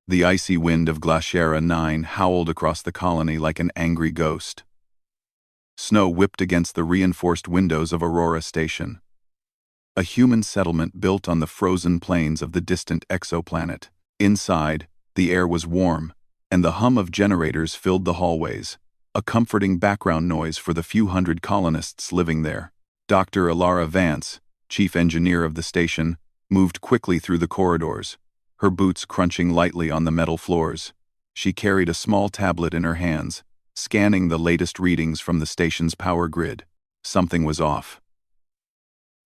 The icy wind of Glaciera 9 howled across the colony like an angry ghost. Snow whipped against the reinforced windows of Aurora Station, a human settlement built on the frozen plains of the distant exoplanet. Inside, the air was warm, and the hum of generators filled the hallways, a comforting background noise for the few hundred colonists living there. Dr. Ilara Vance, chief engineer of the station, moved quickly through the corridors, her boots crunching lightly on the metal floors. She carried a small tablet in her hands, scanning the latest readings from the station's power grid. Something was off.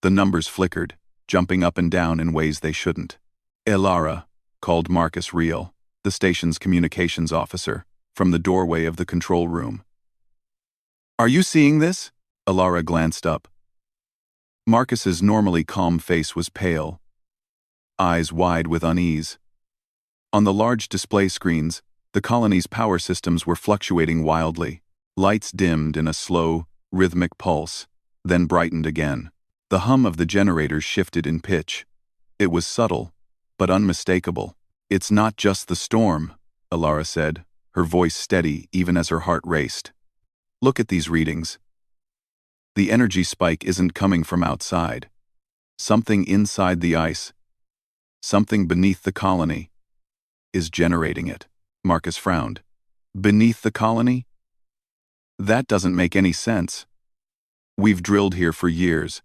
The numbers flickered, jumping up and down in ways they shouldn't. Ilara, called Marcus Reel, the station's communications officer, from the doorway of the control room. "Are you seeing this?" Ilara glanced up. Marcus's normally calm face was pale, eyes wide with unease. On the large display screens, the colony's power systems were fluctuating wildly. Lights dimmed in a slow, rhythmic pulse, then brightened again. The hum of the generators shifted in pitch. It was subtle, but unmistakable. "It's not just the storm," Ilara said, her voice steady even as her heart raced. "Look at these readings. The energy spike isn't coming from outside. Something inside the ice, something beneath the colony, is generating it." Marcus frowned. "Beneath the colony? That doesn't make any sense. We've drilled here for years.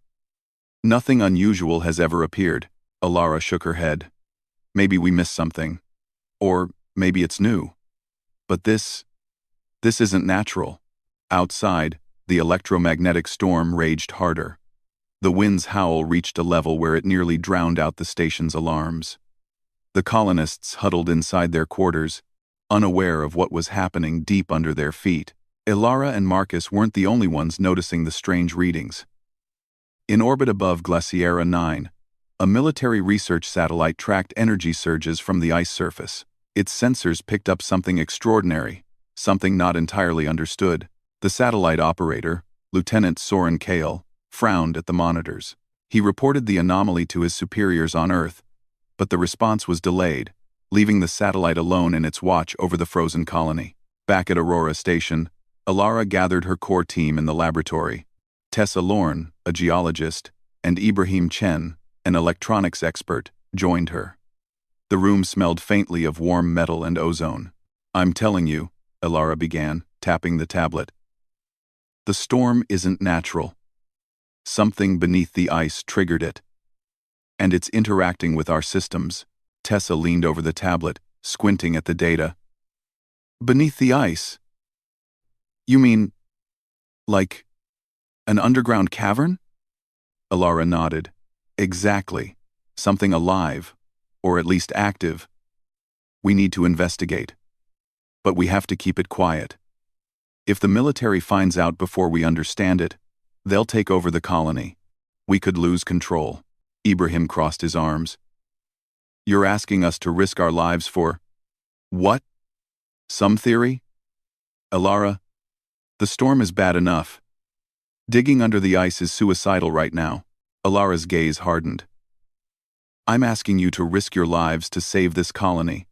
Nothing unusual has ever appeared." Ilara shook her head. "Maybe we missed something. Or maybe it's new. But this isn't natural." Outside, the electromagnetic storm raged harder. The wind's howl reached a level where it nearly drowned out the station's alarms. The colonists huddled inside their quarters, unaware of what was happening deep under their feet. Ilara and Marcus weren't the only ones noticing the strange readings. In orbit above Glaciera 9, a military research satellite tracked energy surges from the ice surface. Its sensors picked up something extraordinary, something not entirely understood. The satellite operator, Lieutenant Soren Kale, frowned at the monitors. He reported the anomaly to his superiors on Earth, but the response was delayed, leaving the satellite alone in its watch over the frozen colony. Back at Aurora Station, Ilara gathered her core team in the laboratory. Tessa Lorne, a geologist, and Ibrahim Chen, an electronics expert, joined her. The room smelled faintly of warm metal and ozone. "I'm telling you," Ilara began, tapping the tablet. "The storm isn't natural. Something beneath the ice triggered it. And it's interacting with our systems." Tessa leaned over the tablet, squinting at the data. "Beneath the ice? You mean, like, an underground cavern?" Ilara nodded. "Exactly. Something alive, or at least active. We need to investigate. But we have to keep it quiet. If the military finds out before we understand it, they'll take over the colony. We could lose control." Ibrahim crossed his arms. "You're asking us to risk our lives for what? Some theory?" "Ilara, the storm is bad enough. Digging under the ice is suicidal right now." Ilara's gaze hardened. "I'm asking you to risk your lives to save this colony.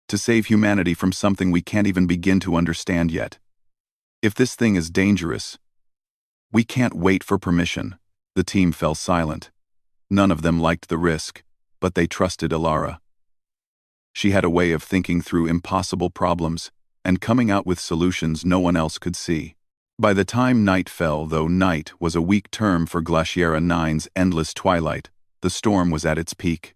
To save humanity from something we can't even begin to understand yet. If this thing is dangerous, we can't wait for permission." The team fell silent. None of them liked the risk, but they trusted Ilara. She had a way of thinking through impossible problems and coming out with solutions no one else could see. By the time night fell, though night was a weak term for Glaciera 9's endless twilight, the storm was at its peak.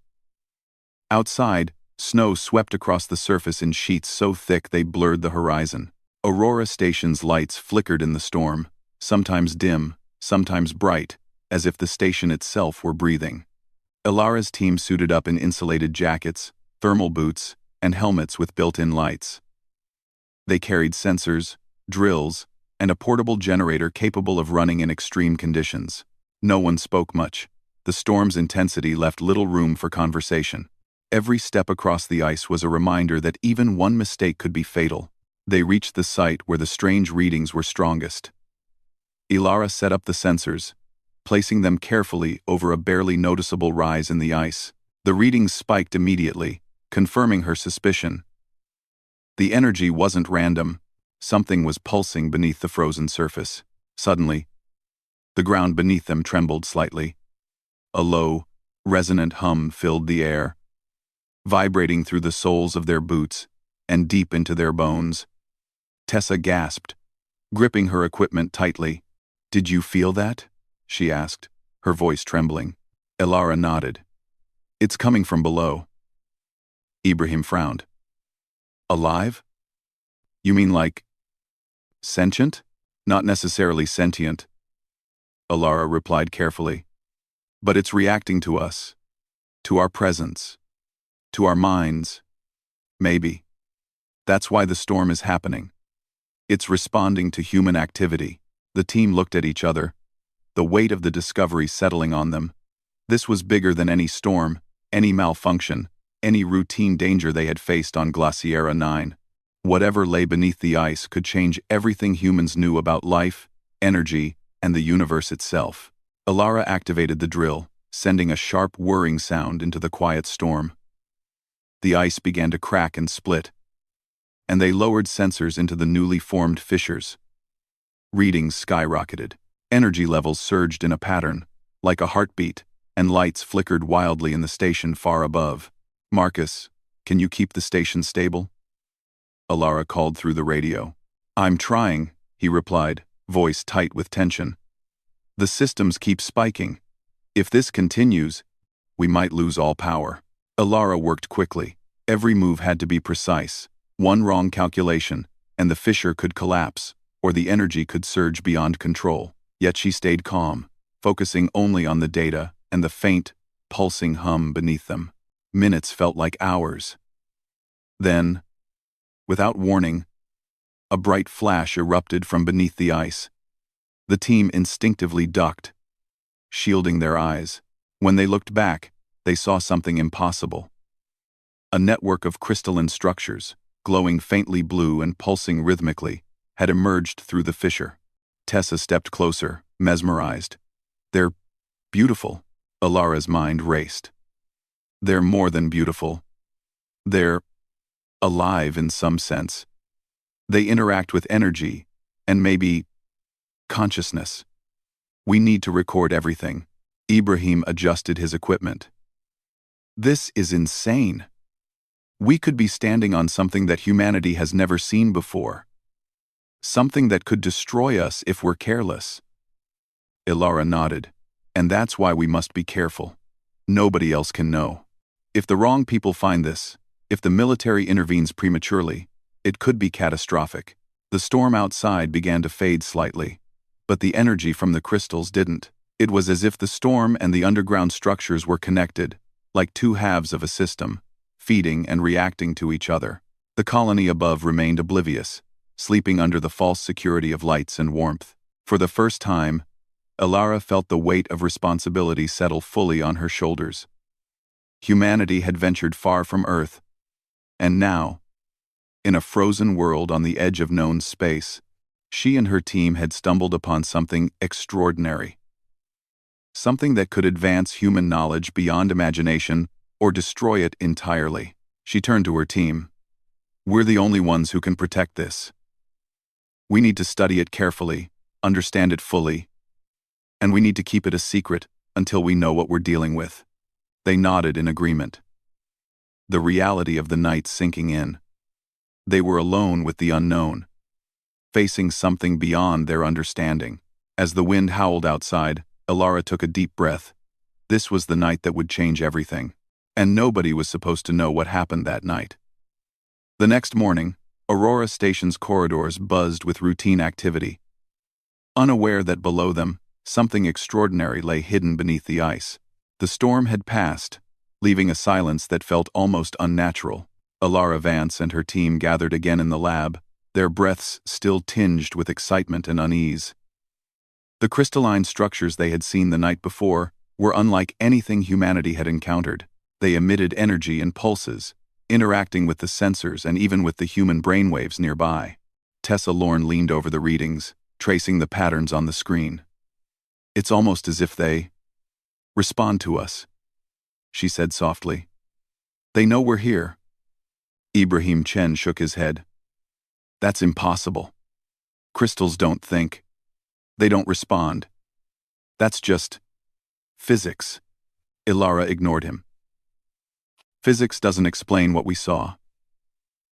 Outside, snow swept across the surface in sheets so thick they blurred the horizon. Aurora Station's lights flickered in the storm, sometimes dim, sometimes bright, as if the station itself were breathing. Ilara's team suited up in insulated jackets, thermal boots, and helmets with built-in lights. They carried sensors, drills, and a portable generator capable of running in extreme conditions. No one spoke much. The storm's intensity left little room for conversation. Every step across the ice was a reminder that even one mistake could be fatal. They reached the site where the strange readings were strongest. Ilara set up the sensors, placing them carefully over a barely noticeable rise in the ice. The readings spiked immediately, confirming her suspicion. The energy wasn't random. Something was pulsing beneath the frozen surface. Suddenly, the ground beneath them trembled slightly. A low, resonant hum filled the air, vibrating through the soles of their boots and deep into their bones. Tessa gasped, gripping her equipment tightly. "Did you feel that?" she asked, her voice trembling. Elara nodded. "It's coming from below." Ibrahim frowned. "Alive? You mean like sentient? Not necessarily sentient," Elara replied carefully. "But it's reacting to us, to our presence, to our minds. Maybe. That's why the storm is happening. It's responding to human activity." The team looked at each other, the weight of the discovery settling on them. This was bigger than any storm, any malfunction, any routine danger they had faced on Glaciera 9. Whatever lay beneath the ice could change everything humans knew about life, energy, and the universe itself. Elara activated the drill, sending a sharp whirring sound into the quiet storm. The ice began to crack and split, and they lowered sensors into the newly formed fissures. Readings skyrocketed. Energy levels surged in a pattern, like a heartbeat, and lights flickered wildly in the station far above. "Marcus, can you keep the station stable?" Elara called through the radio. "I'm trying," he replied, voice tight with tension. "The systems keep spiking. If this continues, we might lose all power." Elara worked quickly. Every move had to be precise. One wrong calculation, and the fissure could collapse, or the energy could surge beyond control. Yet she stayed calm, focusing only on the data and the faint, pulsing hum beneath them. Minutes felt like hours. Then, without warning, a bright flash erupted from beneath the ice. The team instinctively ducked, shielding their eyes. When they looked back, they saw something impossible. A network of crystalline structures, glowing faintly blue and pulsing rhythmically, had emerged through the fissure. Tessa stepped closer, mesmerized. "They're beautiful," Elara's mind raced. "They're more than beautiful. They're alive in some sense. They interact with energy, and maybe consciousness. We need to record everything." Ibrahim adjusted his equipment. "This is insane. We could be standing on something that humanity has never seen before. Something that could destroy us if we're careless." Elara nodded. "And that's why we must be careful. Nobody else can know. If the wrong people find this, if the military intervenes prematurely, it could be catastrophic." The storm outside began to fade slightly, but the energy from the crystals didn't. It was as if the storm and the underground structures were connected, like two halves of a system, feeding and reacting to each other. The colony above remained oblivious, sleeping under the false security of lights and warmth. For the first time, Elara felt the weight of responsibility settle fully on her shoulders. Humanity had ventured far from Earth, and now, in a frozen world on the edge of known space, she and her team had stumbled upon something extraordinary. Something that could advance human knowledge beyond imagination or destroy it entirely. She turned to her team. "We're the only ones who can protect this. We need to study it carefully, understand it fully, and we need to keep it a secret until we know what we're dealing with." They nodded in agreement. The reality of the night sinking in. They were alone with the unknown, facing something beyond their understanding. As the wind howled outside, Elara took a deep breath. This was the night that would change everything, and nobody was supposed to know what happened that night. The next morning, Aurora Station's corridors buzzed with routine activity. Unaware that below them, something extraordinary lay hidden beneath the ice. The storm had passed, leaving a silence that felt almost unnatural. Elara Vance and her team gathered again in the lab, their breaths still tinged with excitement and unease. The crystalline structures they had seen the night before were unlike anything humanity had encountered. They emitted energy and pulses, interacting with the sensors and even with the human brainwaves nearby. Tessa Lorne leaned over the readings, tracing the patterns on the screen. "It's almost as if they respond to us," she said softly. "They know we're here, Ibrahim Chen shook his head. That's impossible. Crystals don't think. They don't respond. That's just physics. Ilara ignored him. Physics doesn't explain what we saw.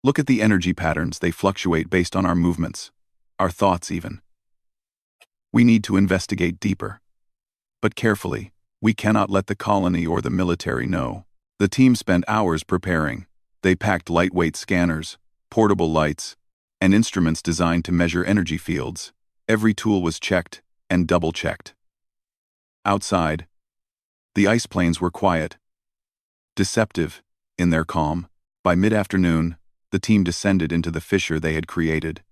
Look at the energy patterns. They fluctuate based on our movements, our thoughts even. We need to investigate deeper. But carefully, we cannot let the colony or the military know. The team spent hours preparing. They packed lightweight scanners, portable lights, and instruments designed to measure energy fields. Every tool was checked and double-checked. Outside, the ice plains were quiet, deceptive in their calm. By mid-afternoon, the team descended into the fissure they had created.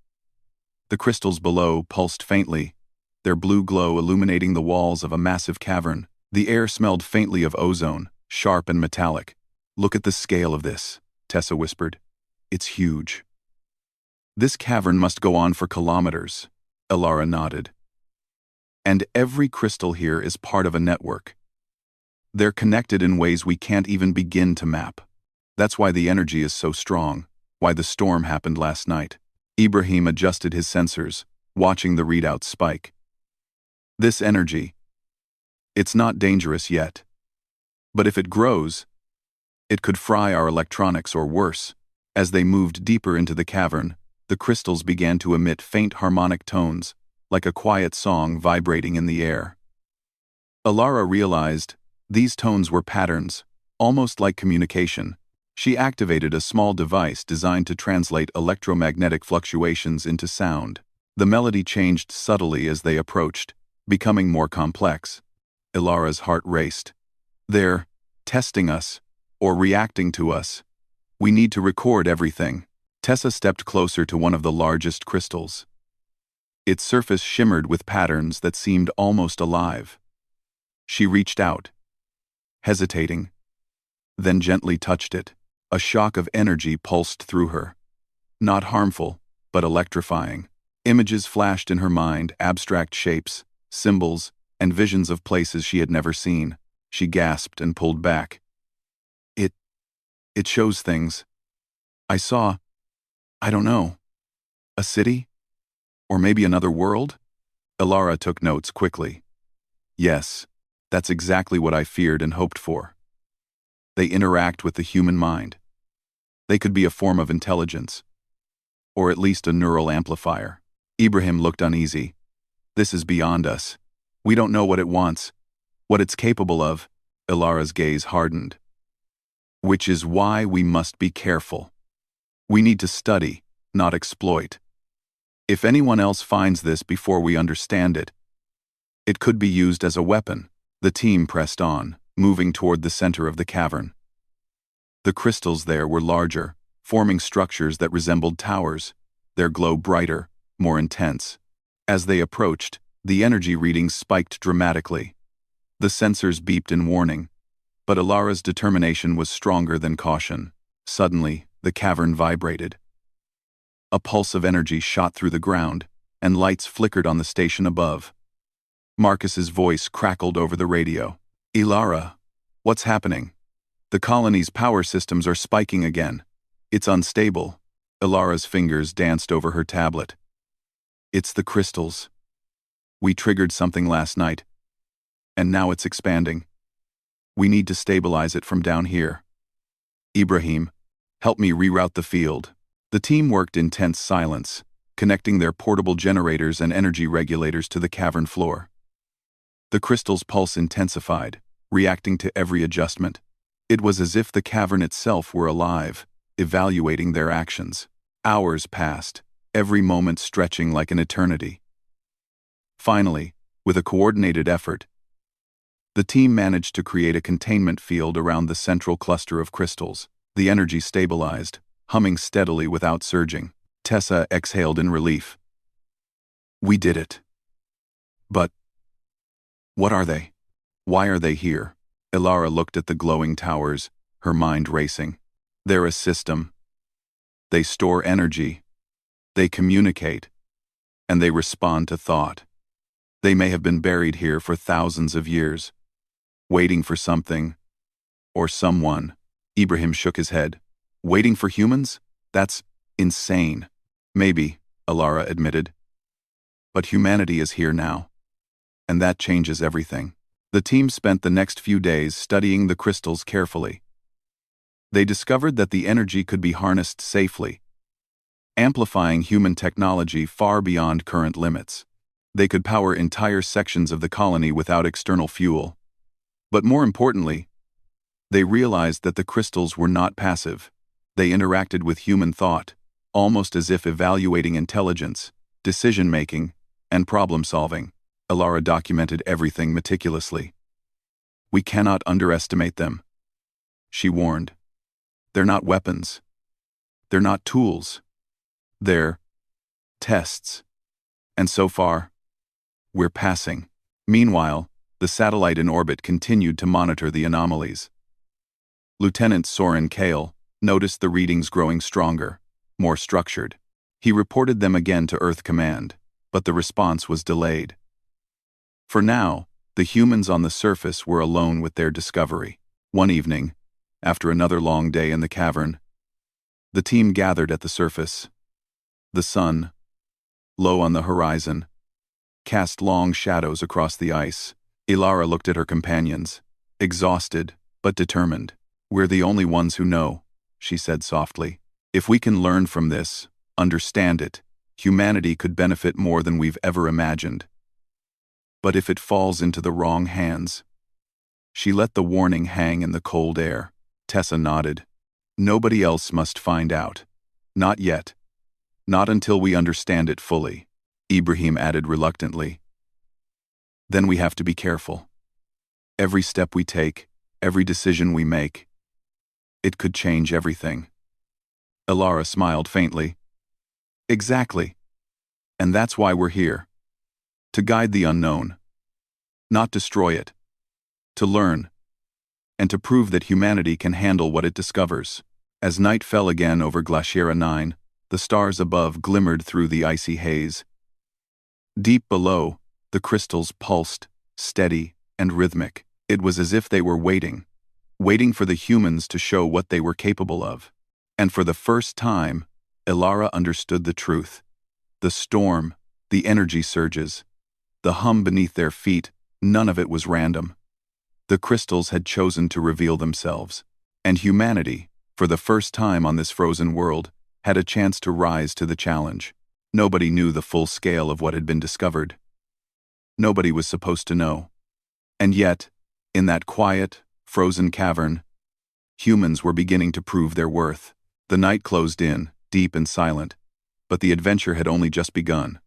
The crystals below pulsed faintly, their blue glow illuminating the walls of a massive cavern. The air smelled faintly of ozone, sharp and metallic. Look at the scale of this, Tessa whispered. It's huge. This cavern must go on for kilometers, Ilara nodded. And every crystal here is part of a network. They're connected in ways we can't even begin to map. That's why the energy is so strong, why the storm happened last night. Ibrahim adjusted his sensors, watching the readouts spike. This energy, it's not dangerous yet. But if it grows, it could fry our electronics or worse. As they moved deeper into the cavern, the crystals began to emit faint harmonic tones, like a quiet song vibrating in the air. Ilara realized these tones were patterns, almost like communication. She activated a small device designed to translate electromagnetic fluctuations into sound. The melody changed subtly as they approached, becoming more complex. Ilara's heart raced. They're testing us, or reacting to us. We need to record everything. Tessa stepped closer to one of the largest crystals. Its surface shimmered with patterns that seemed almost alive. She reached out, hesitating, then gently touched it. A shock of energy pulsed through her. Not harmful, but electrifying. Images flashed in her mind, abstract shapes, symbols, and visions of places she had never seen. She gasped and pulled back. It shows things. I saw, I don't know, a city? Or maybe another world? Ilara took notes quickly. Yes, that's exactly what I feared and hoped for. They interact with the human mind. They could be a form of intelligence, or at least a neural amplifier. Ibrahim looked uneasy. This is beyond us. We don't know what it wants, what it's capable of. Ilara's gaze hardened. Which is why we must be careful. We need to study, not exploit. If anyone else finds this before we understand it, it could be used as a weapon. The team pressed on, moving toward the center of the cavern. The crystals there were larger, forming structures that resembled towers, their glow brighter, more intense. As they approached, the energy readings spiked dramatically. The sensors beeped in warning, but Ilara's determination was stronger than caution. Suddenly, the cavern vibrated. A pulse of energy shot through the ground, and lights flickered on the station above. Marcus's voice crackled over the radio. Ilara, what's happening? The colony's power systems are spiking again. It's unstable. Ilara's fingers danced over her tablet. It's the crystals. We triggered something last night, and now it's expanding. We need to stabilize it from down here. Ibrahim, help me reroute the field. The team worked in tense silence, connecting their portable generators and energy regulators to the cavern floor. The crystal's pulse intensified, reacting to every adjustment. It was as if the cavern itself were alive, evaluating their actions. Hours passed, every moment stretching like an eternity. Finally, with a coordinated effort, the team managed to create a containment field around the central cluster of crystals. The energy stabilized, humming steadily without surging. Tessa exhaled in relief. We did it. But what are they? Why are they here? Ilara looked at the glowing towers, her mind racing. They're a system. They store energy. They communicate. And they respond to thought. They may have been buried here for thousands of years, waiting for something, or someone. Ibrahim shook his head. Waiting for humans? That's insane. Maybe, Alara admitted. But humanity is here now. And that changes everything. The team spent the next few days studying the crystals carefully. They discovered that the energy could be harnessed safely, amplifying human technology far beyond current limits. They could power entire sections of the colony without external fuel. But more importantly, they realized that the crystals were not passive. They interacted with human thought, almost as if evaluating intelligence, decision-making, and problem-solving. Alara documented everything meticulously. We cannot underestimate them, she warned. They're not weapons. They're not tools. They're tests. And so far, we're passing. Meanwhile, the satellite in orbit continued to monitor the anomalies. Lieutenant Soren Kale noticed the readings growing stronger, more structured. He reported them again to Earth Command, but the response was delayed. For now, the humans on the surface were alone with their discovery. One evening, after another long day in the cavern, the team gathered at the surface. The sun, low on the horizon, cast long shadows across the ice. Alara looked at her companions, exhausted but determined. We're the only ones who know, she said softly. If we can learn from this, understand it, humanity could benefit more than we've ever imagined. But if it falls into the wrong hands... She let the warning hang in the cold air. Tessa nodded. Nobody else must find out. Not yet. Not until we understand it fully, Ibrahim added reluctantly. Then we have to be careful. Every step we take, every decision we make, it could change everything. Alara smiled faintly. Exactly. And that's why we're here. To guide the unknown. Not destroy it. To learn. And to prove that humanity can handle what it discovers. As night fell again over Glaciera 9, the stars above glimmered through the icy haze. Deep below, the crystals pulsed, steady and rhythmic. It was as if they were waiting for the humans to show what they were capable of. And for the first time, Alara understood the truth. The storm, the energy surges, the hum beneath their feet, none of it was random. The crystals had chosen to reveal themselves. And humanity, for the first time on this frozen world, had a chance to rise to the challenge. Nobody knew the full scale of what had been discovered. Nobody was supposed to know. And yet, in that quiet, frozen cavern, humans were beginning to prove their worth. The night closed in, deep and silent, but the adventure had only just begun.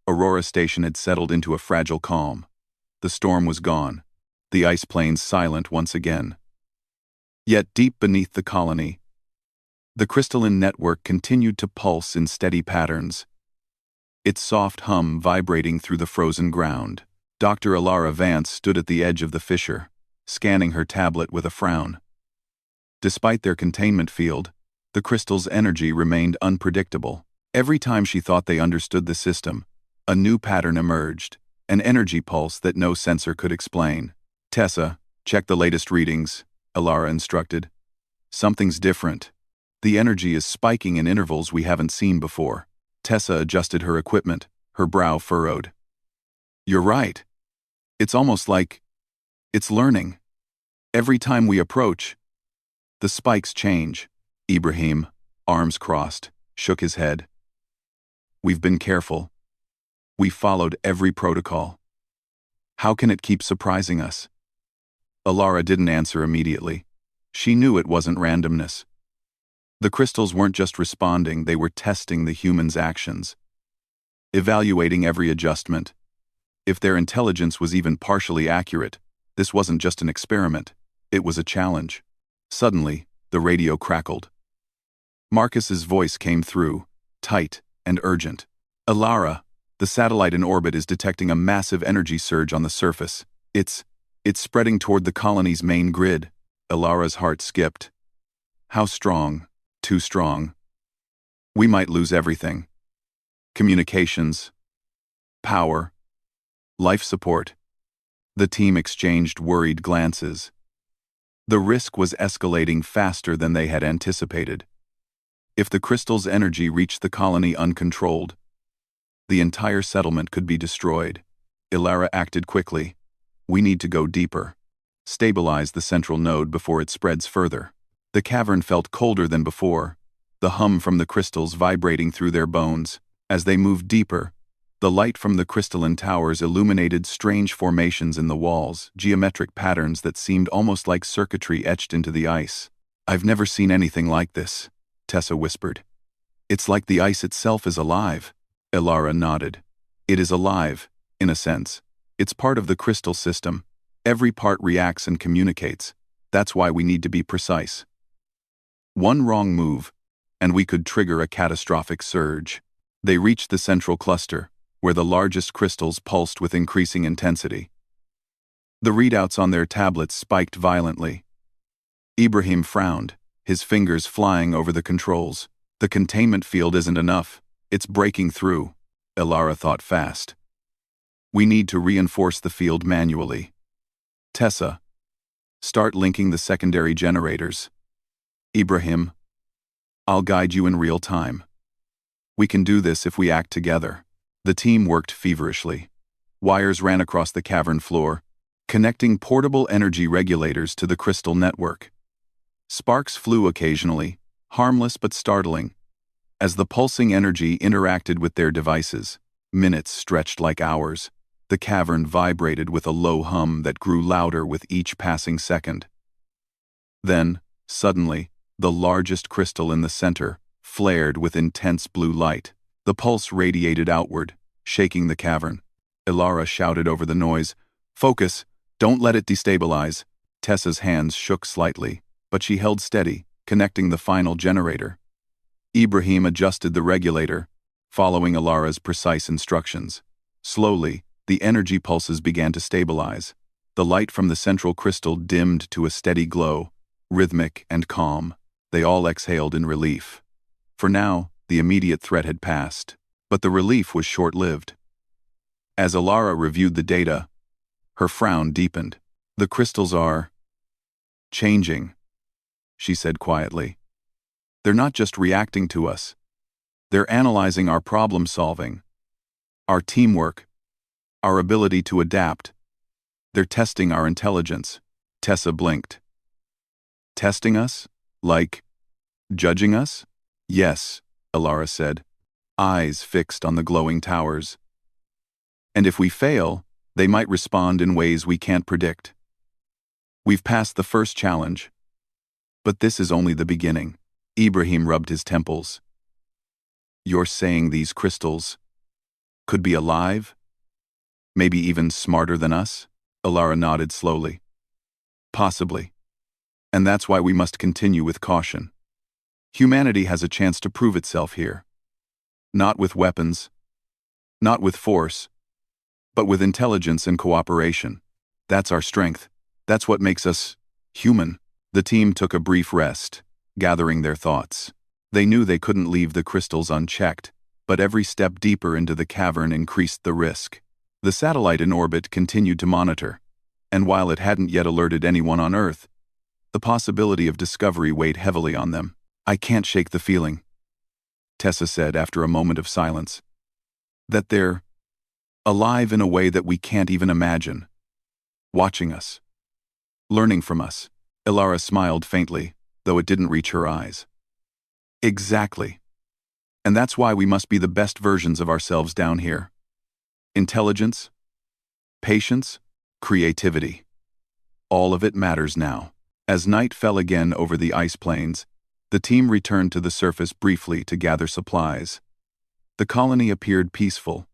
Aurora Station had settled into a fragile calm. The storm was gone, the ice plains silent once again. Yet deep beneath the colony, the crystalline network continued to pulse in steady patterns, its soft hum vibrating through the frozen ground. Dr. Alara Vance stood at the edge of the fissure, scanning her tablet with a frown. Despite their containment field, the crystal's energy remained unpredictable. Every time she thought they understood the system, a new pattern emerged, an energy pulse that no sensor could explain. Tessa, check the latest readings, Alara instructed. Something's different. The energy is spiking in intervals we haven't seen before. Tessa adjusted her equipment, her brow furrowed. You're right. It's almost like it's learning. Every time we approach, the spikes change. Ibrahim, arms crossed, shook his head. We've been careful. We followed every protocol. How can it keep surprising us? Alara didn't answer immediately. She knew it wasn't randomness. The crystals weren't just responding, they were testing the humans' actions, evaluating every adjustment. If their intelligence was even partially accurate, this wasn't just an experiment, it was a challenge. Suddenly, the radio crackled. Marcus's voice came through, tight and urgent. Alara, the satellite in orbit is detecting a massive energy surge on the surface. It's spreading toward the colony's main grid. Alara's heart skipped. How strong? Too strong. We might lose everything. Communications, power, life support. The team exchanged worried glances. The risk was escalating faster than they had anticipated. If the crystal's energy reached the colony uncontrolled, the entire settlement could be destroyed. Ilara acted quickly. We need to go deeper. Stabilize the central node before it spreads further. The cavern felt colder than before, the hum from the crystals vibrating through their bones. As they moved deeper, the light from the crystalline towers illuminated strange formations in the walls, geometric patterns that seemed almost like circuitry etched into the ice. I've never seen anything like this, Tessa whispered. It's like the ice itself is alive. Ilara nodded. It is alive, in a sense. It's part of the crystal system. Every part reacts and communicates. That's why we need to be precise. One wrong move, and we could trigger a catastrophic surge. They reached the central cluster, where the largest crystals pulsed with increasing intensity. The readouts on their tablets spiked violently. Ibrahim frowned, his fingers flying over the controls. The containment field isn't enough. It's breaking through. Ilara thought fast. We need to reinforce the field manually. Tessa, start linking the secondary generators. Ibrahim, I'll guide you in real time. We can do this if we act together. The team worked feverishly. Wires ran across the cavern floor, connecting portable energy regulators to the crystal network. Sparks flew occasionally, harmless but startling. As the pulsing energy interacted with their devices, minutes stretched like hours. The cavern vibrated with a low hum that grew louder with each passing second. Then, suddenly, the largest crystal in the center flared with intense blue light. The pulse radiated outward, shaking the cavern. Ilara shouted over the noise, "Focus! Don't let it destabilize!" Tessa's hands shook slightly, but she held steady, connecting the final generator. Ibrahim adjusted the regulator, following Ilara's precise instructions. Slowly, the energy pulses began to stabilize. The light from the central crystal dimmed to a steady glow, rhythmic and calm. They all exhaled in relief. For now, the immediate threat had passed, but the relief was short-lived. As Ilara reviewed the data, her frown deepened. "The crystals are changing," she said quietly. "They're not just reacting to us. They're analyzing our problem-solving, our teamwork, our ability to adapt. They're testing our intelligence." Tessa blinked. "Testing us? Like judging us?" "Yes," Ilara said, eyes fixed on the glowing towers. "And if we fail, they might respond in ways we can't predict. We've passed the first challenge. But this is only the beginning." Ibrahim rubbed his temples. "You're saying these crystals could be alive? Maybe even smarter than us?" Ilara nodded slowly. "Possibly. And that's why we must continue with caution. Humanity has a chance to prove itself here. Not with weapons, not with force, but with intelligence and cooperation. That's our strength. That's what makes us human." The team took a brief rest, gathering their thoughts. They knew they couldn't leave the crystals unchecked, but every step deeper into the cavern increased the risk. The satellite in orbit continued to monitor, and while it hadn't yet alerted anyone on Earth, the possibility of discovery weighed heavily on them. "I can't shake the feeling," Tessa said after a moment of silence. "That they're alive in a way that we can't even imagine. Watching us. Learning from us." Ilara smiled faintly, though it didn't reach her eyes. "Exactly. And that's why we must be the best versions of ourselves down here. Intelligence, patience, creativity. All of it matters now." As night fell again over the ice plains, the team returned to the surface briefly to gather supplies. The colony appeared peaceful,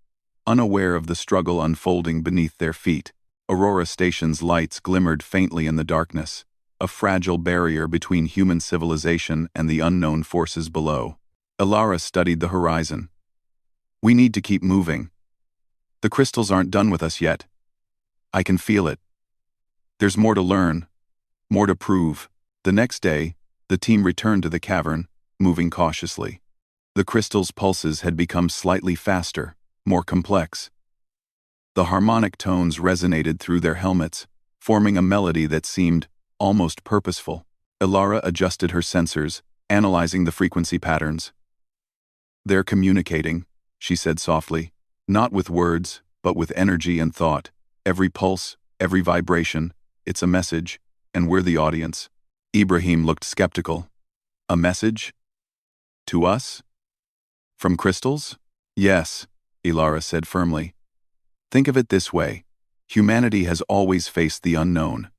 unaware of the struggle unfolding beneath their feet. Aurora Station's lights glimmered faintly in the darkness, a fragile barrier between human civilization and the unknown forces below. Ilara studied the horizon. "We need to keep moving. The crystals aren't done with us yet. I can feel it. There's more to learn, more to prove." The next day, the team returned to the cavern, moving cautiously. The crystal's pulses had become slightly faster, more complex. The harmonic tones resonated through their helmets, forming a melody that seemed almost purposeful. Ilara adjusted her sensors, analyzing the frequency patterns. "They're communicating," she said softly, "not with words, but with energy and thought. Every pulse, every vibration, it's a message, and we're the audience." Ibrahim looked skeptical. "A message? To us? From crystals?" "Yes," Ilara said firmly. "Think of it this way. Humanity has always faced the unknown.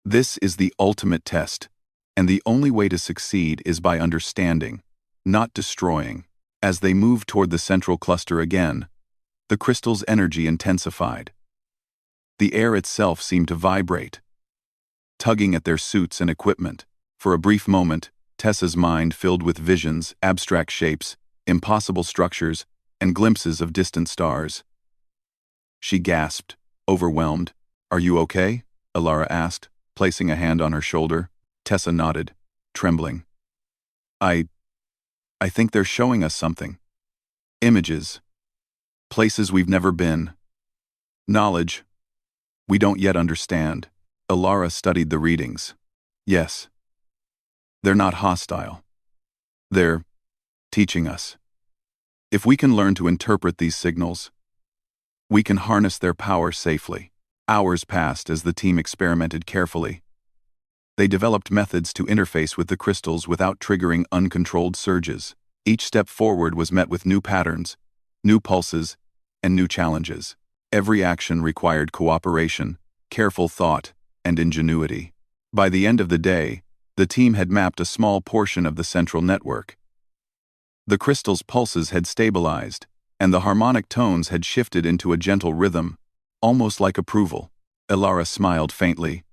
This is the ultimate test, and the only way to succeed is by understanding, not destroying." As they moved toward the central cluster again, the crystal's energy intensified. The air itself seemed to vibrate, tugging at their suits and equipment. For a brief moment, Tessa's mind filled with visions, abstract shapes, impossible structures, and glimpses of distant stars. She gasped, overwhelmed. "Are you okay?" Ilara asked, placing a hand on her shoulder. Tessa nodded, trembling. I think they're showing us something. Images. Places we've never been. Knowledge we don't yet understand." Ilara studied the readings. "Yes. They're not hostile. They're teaching us. If we can learn to interpret these signals, we can harness their power safely." Hours passed as the team experimented carefully. They developed methods to interface with the crystals without triggering uncontrolled surges. Each step forward was met with new patterns, new pulses, and new challenges. Every action required cooperation, careful thought, and ingenuity. By the end of the day, the team had mapped a small portion of the central network. The crystal's pulses had stabilized, and the harmonic tones had shifted into a gentle rhythm, almost like approval. Ilara smiled faintly.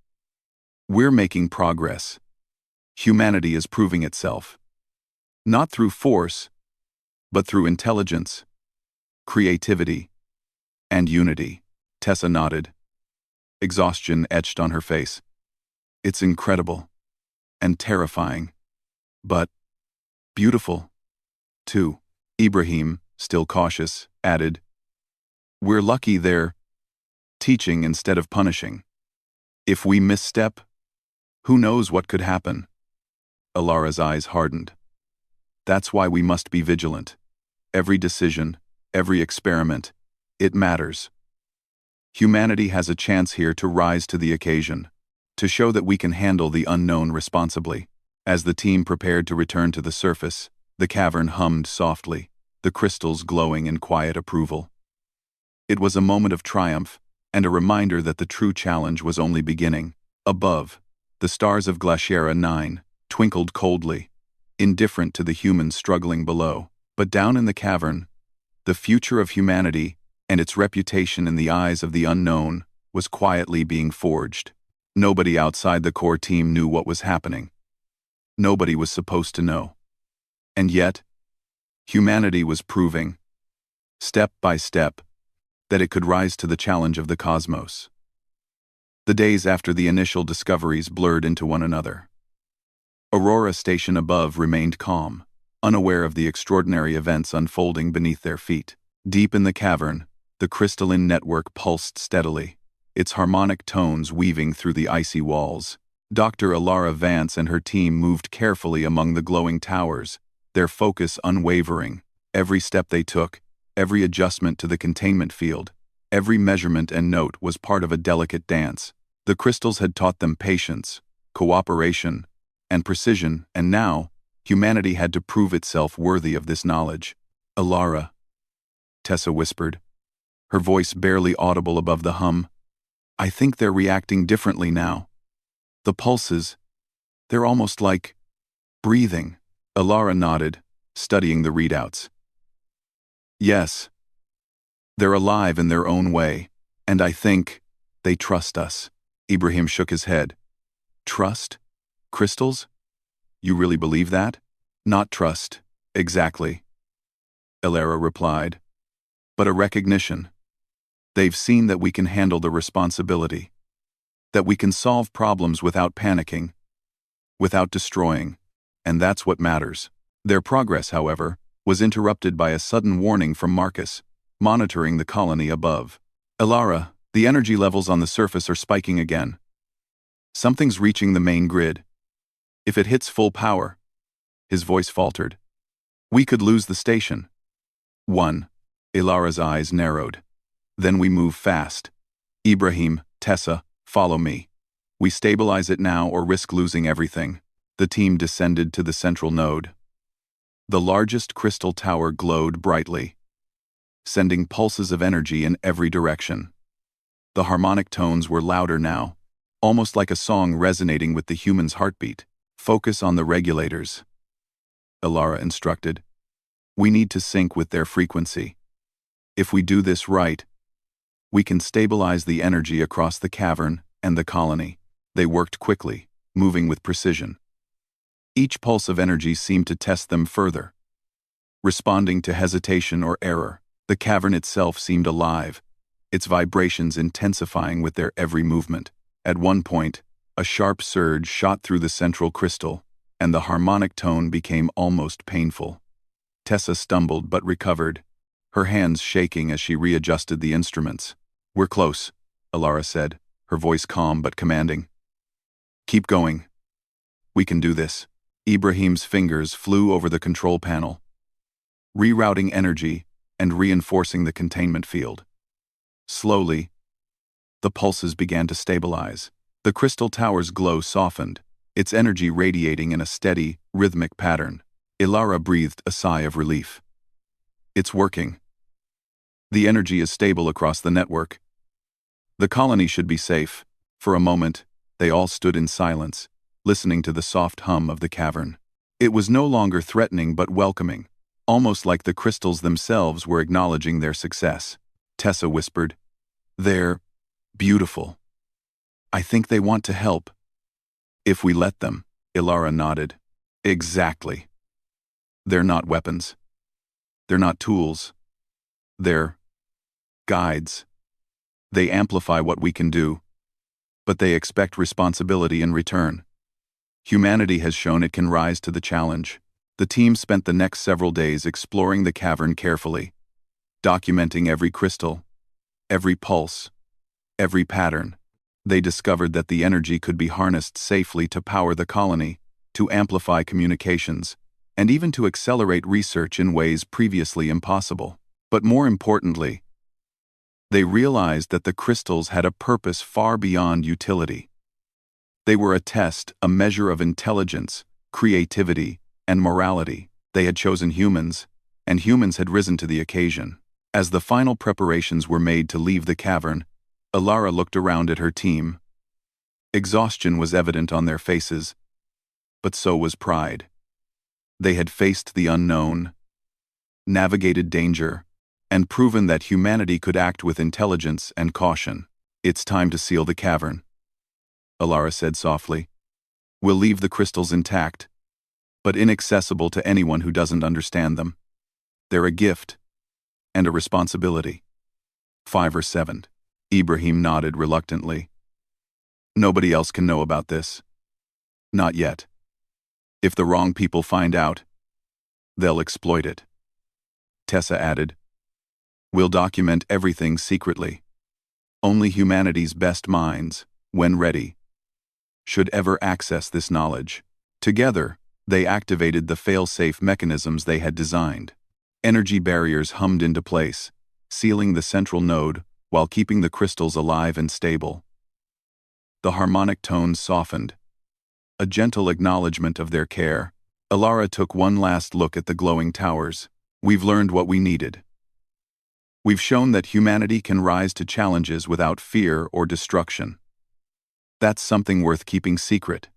"We're making progress. Humanity is proving itself. Not through force, but through intelligence, creativity, and unity." Tessa nodded. Exhaustion etched on her face. "It's incredible. And terrifying. But beautiful, too." Ibrahim, still cautious, added, "We're lucky they're teaching instead of punishing. If we misstep, who knows what could happen?" Ilara's eyes hardened. "That's why we must be vigilant. Every decision, every experiment, it matters. Humanity has a chance here to rise to the occasion, to show that we can handle the unknown responsibly." As the team prepared to return to the surface, the cavern hummed softly, the crystals glowing in quiet approval. It was a moment of triumph, and a reminder that the true challenge was only beginning. Above, the stars of Glaciera 9 twinkled coldly, indifferent to the humans struggling below. But down in the cavern, the future of humanity and its reputation in the eyes of the unknown was quietly being forged. Nobody outside the core team knew what was happening. Nobody was supposed to know. And yet, humanity was proving, step by step, that it could rise to the challenge of the cosmos. The days after the initial discoveries blurred into one another. Aurora Station above remained calm, unaware of the extraordinary events unfolding beneath their feet. Deep in the cavern, the crystalline network pulsed steadily, its harmonic tones weaving through the icy walls. Dr. Ilara Vance and her team moved carefully among the glowing towers, their focus unwavering. Every step they took, every adjustment to the containment field, every measurement and note was part of a delicate dance. The crystals had taught them patience, cooperation, and precision, and now, humanity had to prove itself worthy of this knowledge. "Ilara," Tessa whispered, her voice barely audible above the hum, "I think they're reacting differently now. The pulses, they're almost like breathing." Ilara nodded, studying the readouts. "Yes, they're alive in their own way, and I think they trust us." Ibrahim shook his head. "Trust? Crystals? You really believe that?" "Not trust, exactly," Ilara replied, "but a recognition. They've seen that we can handle the responsibility, that we can solve problems without panicking, without destroying, and that's what matters." Their progress, however, was interrupted by a sudden warning from Marcus, monitoring the colony above. "Ilara, the energy levels on the surface are spiking again. Something's reaching the main grid. If it hits full power, His voice faltered. We could lose the station. 1. Ilara's eyes narrowed. Then we move fast. Ibrahim, Tessa, follow me. We stabilize it now or risk losing everything. The team descended to the central node. The largest crystal tower glowed brightly, sending pulses of energy in every direction. The harmonic tones were louder now, almost like a song resonating with the human's heartbeat. Focus on the regulators, Ilara instructed. We need to sync with their frequency. If we do this right, we can stabilize the energy across the cavern and the colony. They worked quickly, moving with precision. Each pulse of energy seemed to test them further, responding to hesitation or error. The cavern itself seemed alive, its vibrations intensifying with their every movement. At one point, a sharp surge shot through the central crystal, and the harmonic tone became almost painful. Tessa stumbled but recovered, her hands shaking as she readjusted the instruments. We're close, Ilara said, her voice calm but commanding. Keep going. We can do this. Ibrahim's fingers flew over the control panel, rerouting energy and reinforcing the containment field. Slowly, the pulses began to stabilize. The crystal tower's glow softened, its energy radiating in a steady, rhythmic pattern. Ilara breathed a sigh of relief. It's working. The energy is stable across the network. The colony should be safe. For a moment, they all stood in silence, listening to the soft hum of the cavern. It was no longer threatening but welcoming, almost like the crystals themselves were acknowledging their success. Tessa whispered, They're beautiful. I think they want to help. If we let them, Ilara nodded. Exactly. They're not weapons. They're not tools. They're guides. They amplify what we can do, but they expect responsibility in return. Humanity has shown it can rise to the challenge. The team spent the next several days exploring the cavern carefully, documenting every crystal, every pulse, every pattern. They discovered that the energy could be harnessed safely to power the colony, to amplify communications, and even to accelerate research in ways previously impossible. But more importantly, they realized that the crystals had a purpose far beyond utility. They were a test, a measure of intelligence, creativity, and morality. They had chosen humans, and humans had risen to the occasion. As the final preparations were made to leave the cavern, Ilara looked around at her team. Exhaustion was evident on their faces, but so was pride. They had faced the unknown, navigated danger, and proven that humanity could act with intelligence and caution. It's time to seal the cavern, Ilara said softly. We'll leave the crystals intact, but inaccessible to anyone who doesn't understand them. They're a gift and a responsibility. 5 or 7. Ibrahim nodded reluctantly. Nobody else can know about this. Not yet. If the wrong people find out, they'll exploit it. Tessa added, We'll document everything secretly. Only humanity's best minds, when ready, should ever access this knowledge. Together, they activated the fail-safe mechanisms they had designed. Energy barriers hummed into place, sealing the central node while keeping the crystals alive and stable. The harmonic tones softened, a gentle acknowledgement of their care. Ilara took one last look at the glowing towers. We've learned what we needed. We've shown that humanity can rise to challenges without fear or destruction. That's something worth keeping secret.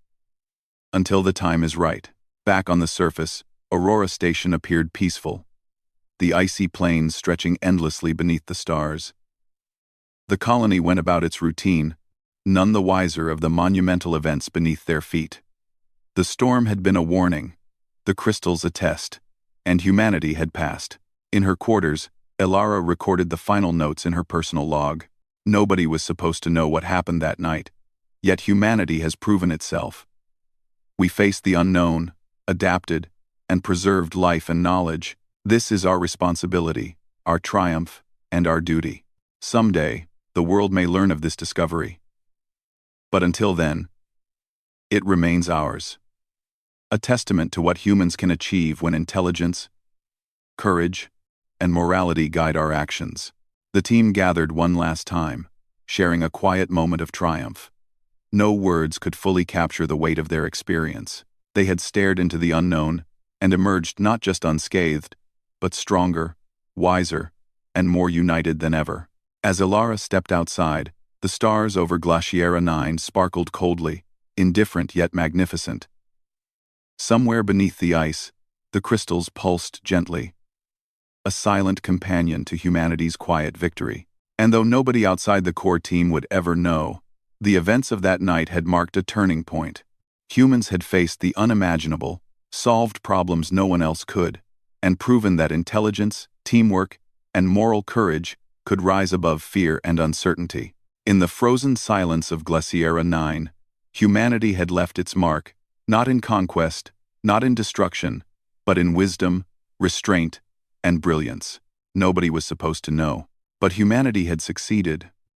Until the time is right. Back on the surface, Aurora Station appeared peaceful, the icy plains stretching endlessly beneath the stars. The colony went about its routine, none the wiser of the monumental events beneath their feet. The storm had been a warning, the crystals a test, and humanity had passed. In her quarters, Ilara recorded the final notes in her personal log. Nobody was supposed to know what happened that night, yet humanity has proven itself. We faced the unknown, adapted, and preserved life and knowledge. This is our responsibility, our triumph, and our duty. Someday, the world may learn of this discovery. But until then, it remains ours. a testament to what humans can achieve when intelligence, courage, and morality guide our actions. The team gathered one last time, sharing a quiet moment of triumph. No words could fully capture the weight of their experience. They had stared into the unknown and emerged not just unscathed, but stronger, wiser, and more united than ever. As Ilara stepped outside, the stars over Glaciera 9 sparkled coldly, indifferent yet magnificent. Somewhere beneath the ice, the crystals pulsed gently, a silent companion to humanity's quiet victory. And though nobody outside the core team would ever know, the events of that night had marked a turning point. Humans had faced the unimaginable, solved problems no one else could, and proven that intelligence, teamwork, and moral courage could rise above fear and uncertainty. In the frozen silence of Glaciera 9, humanity had left its mark, not in conquest, not in destruction, but in wisdom, restraint, and brilliance. Nobody was supposed to know, but humanity had succeeded,